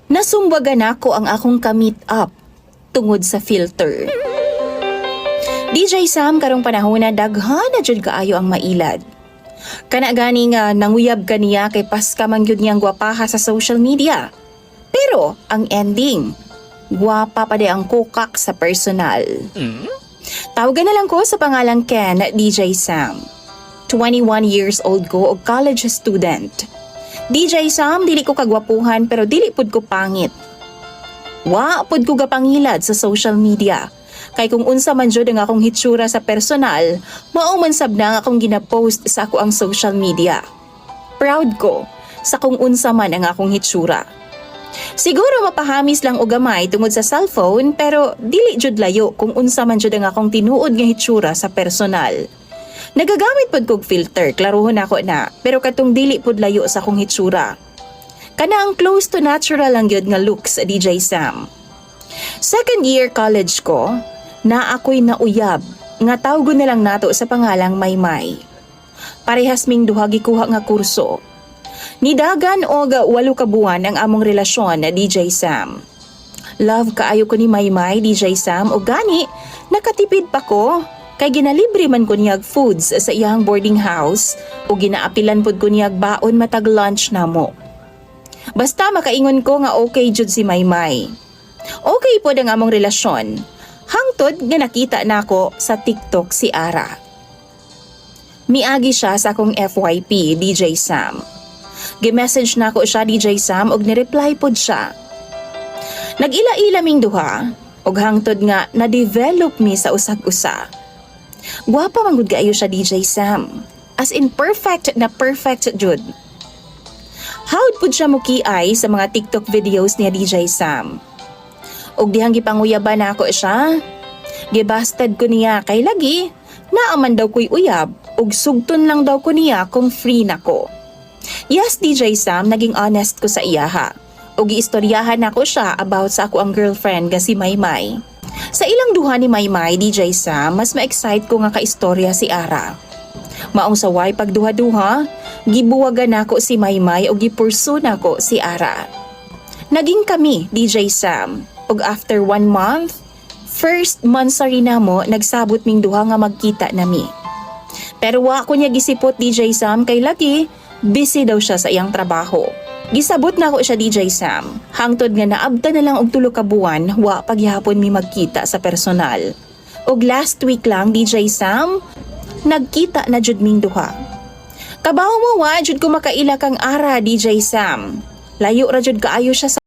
Nasumbagan ako ang akong ka-meet up tungod sa filter. DJ Sam karong panahon na daghan na jud kaayo ang mailad. Kana gani nga nanguyab kaniya kay paska man gyud niyang gwapaha sa social media. Pero ang ending, gwapa pa di ang kukak sa personal. Tawagan na lang ko sa pangalang Ken, DJ Sam. 21 years old ko og college student. DJ Sam, dili ko kagwapuhan pero dili pud ko pangit. Wa pud ko gapangilad sa social media. Kay kung unsa man jud ang akong hitsura sa personal, mao man sab na ang akong ginapost sa ako ang social media. Proud ko sa kung unsa man ang akong hitsura. Siguro mapahamis lang og gamay tungod sa cellphone pero dili jud layo kung unsa man jud ang akong tinuod nga hitsura sa personal. Nagagamit pod kog filter, klarohon ako na, pero katong dili pod layo sa akong hitsura. Kana ang close to natural lang gyud nga looks, DJ Sam. Second year college ko, na ako'y nauyab, nga tawgon na lang nato sa pangalang Maymay. Parehas ming duha gikuha nga kurso. Nidagan og 8 ka buwan ang among relasyon na DJ Sam. Love kaayo ko ni Maymay, DJ Sam, o gani, nakatipid pa ko, kay ginalibre man ko niyag foods sa iyang boarding house, o ginaapilan pod ko niyag baon matag lunch namo. Basta makaingon ko nga okay jud si Maymay. Okay pod ang among relasyon. Hangtod nga nakita nako sa TikTok si Ara. Miagi siya sa akong FYP, DJ Sam. Gi-message nako siya, DJ Sam, og ni-reply pod siya. Nag-ila-ila ming duha, og hangtod nga na-develop mi sa usag-usa. Gwapa man gud kaayo siya, DJ Sam. As in perfect na perfect jud. How'd pud siya mukiay sa mga TikTok videos niya, DJ Sam. Og dihang gipanguyaban ako siya. Gibastad ko niya kay lagi, naaman daw ko'y uyab, og sugton lang daw ko niya kung free na ko. Yes, DJ Sam, naging honest ko sa iyaha. Og giistoryahan ako siya about sa ako ang girlfriend nga si Maymay. Sa ilang duha ni Maymay, DJ Sam, mas ma-excite ko nga kaistorya si Ara. Maong saway pagduha-duha, gibuwagan nako si Maymay og gipursu nako si Ara. Naging kami, DJ Sam. Og after 1 month, first monthsary na mo, nagsabot ming duha nga magkita nami. Pero wa ko niya gisipot, DJ Sam, kay lagi, busy daw siya sa iyang trabaho. Gisabot na ako siya, DJ Sam. Hangtod nga naabta na lang og 3 ka buwan, wa paghihapon mi magkita sa personal. Og last week lang, DJ Sam, nagkita na jud ming duha. Kabaw mo wa, jud ko makaila kang Ara, DJ Sam. Layo ra jud kaayo siya sa